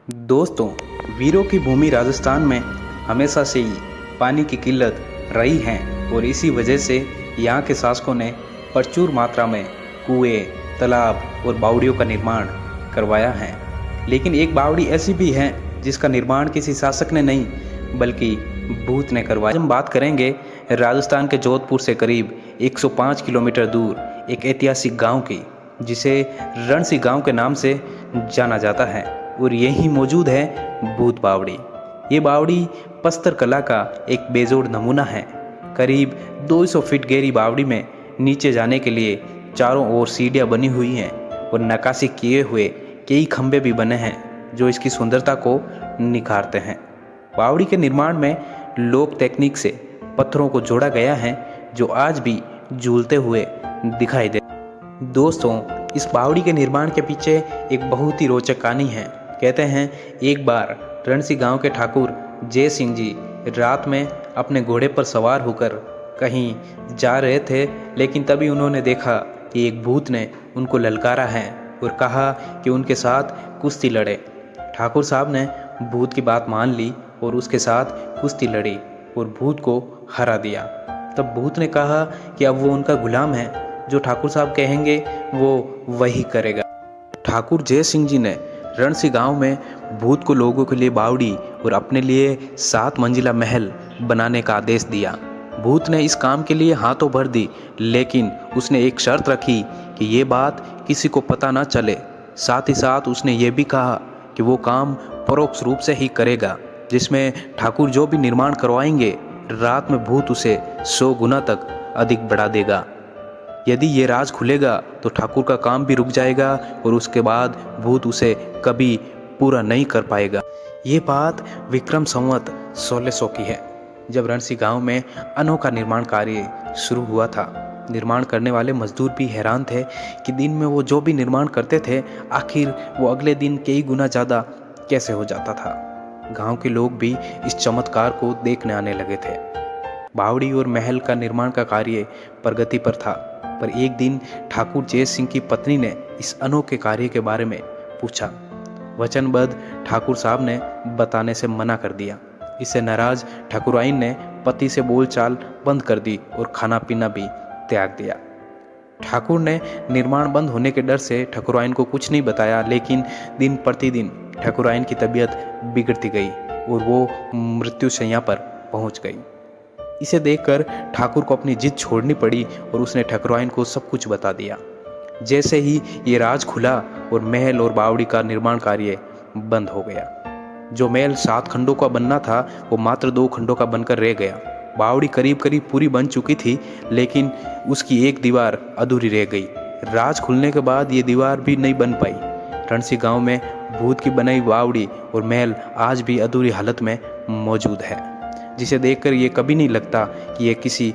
दोस्तों, वीरों की भूमि राजस्थान में हमेशा से ही पानी की किल्लत रही है और इसी वजह से यहाँ के शासकों ने प्रचुर मात्रा में कुएं, तालाब और बावड़ियों का निर्माण करवाया है। लेकिन एक बावड़ी ऐसी भी है जिसका निर्माण किसी शासक ने नहीं बल्कि भूत ने करवाया। हम बात करेंगे राजस्थान के जोधपुर से करीब 105 किलोमीटर दूर एक ऐतिहासिक गांव की, जिसे रणसी गांव के नाम से जाना जाता है और यही मौजूद है भूत बावड़ी। ये बावड़ी पस्तर कला का एक बेजोड़ नमूना है। करीब 200 फीट गहरी बावड़ी में नीचे जाने के लिए चारों ओर सीढ़ियाँ बनी हुई हैं और नक्काशी किए हुए कई खंभे भी बने हैं जो इसकी सुंदरता को निखारते हैं। बावड़ी के निर्माण में लोक टेक्निक से पत्थरों को जोड़ा गया है जो आज भी झूलते हुए दिखाई दे। दोस्तों, इस बावड़ी के निर्माण के पीछे एक बहुत ही रोचक कहानी है। कहते हैं एक बार रणसी गांव के ठाकुर जय सिंह जी रात में अपने घोड़े पर सवार होकर कहीं जा रहे थे, लेकिन तभी उन्होंने देखा कि एक भूत ने उनको ललकारा है और कहा कि उनके साथ कुश्ती लड़े। ठाकुर साहब ने भूत की बात मान ली और उसके साथ कुश्ती लड़ी और भूत को हरा दिया। तब भूत ने कहा कि अब वो उनका गुलाम है, जो ठाकुर साहब कहेंगे वो वही करेगा। ठाकुर जय सिंह जी ने रणसी गांव में भूत को लोगों के लिए बावड़ी और अपने लिए 7 मंजिला महल बनाने का आदेश दिया। भूत ने इस काम के लिए हाथों भर दी, लेकिन उसने एक शर्त रखी कि ये बात किसी को पता ना चले। साथ ही साथ उसने ये भी कहा कि वो काम परोक्ष रूप से ही करेगा, जिसमें ठाकुर जो भी निर्माण करवाएंगे रात में भूत उसे 100 गुना तक अधिक बढ़ा देगा। यदि ये राज खुलेगा तो ठाकुर का काम भी रुक जाएगा और उसके बाद भूत उसे कभी पूरा नहीं कर पाएगा। ये बात विक्रम संवत 1600 की है, जब रणसी गांव में अनोखा निर्माण कार्य शुरू हुआ था। निर्माण करने वाले मजदूर भी हैरान थे कि दिन में वो जो भी निर्माण करते थे, आखिर वो अगले दिन कई गुना ज़्यादा कैसे हो जाता था। गांव के लोग भी इस चमत्कार को देखने आने लगे थे। बावड़ी और महल का निर्माण का कार्य प्रगति पर था, पर एक दिन ठाकुर जय सिंह की पत्नी ने इस अनोखे कार्य के बारे में पूछा। वचनबद्ध ठाकुर साहब ने बताने से मना कर दिया। इससे नाराज ठाकुराइन ने पति से बोलचाल बंद कर दी और खाना पीना भी त्याग दिया। ठाकुर ने निर्माण बंद होने के डर से ठाकुराइन को कुछ नहीं बताया, लेकिन दिन प्रतिदिन ठाकुराइन की तबीयत बिगड़ती गई और वो मृत्युशैया पर पहुंच गई। इसे देखकर ठाकुर को अपनी जिद छोड़नी पड़ी और उसने ठाकुराइन को सब कुछ बता दिया। जैसे ही ये राज खुला और महल और बावड़ी का निर्माण कार्य बंद हो गया। जो महल 7 खंडों का बनना था वो मात्र 2 खंडों का बनकर रह गया। बावड़ी करीब करीब पूरी बन चुकी थी, लेकिन उसकी एक दीवार अधूरी रह गई। राज खुलने के बाद ये दीवार भी नहीं बन पाई। रणसी गांव में भूत की बनाई बावड़ी और महल आज भी अधूरी हालत में मौजूद है, जिसे देखकर ये कभी नहीं लगता कि ये किसी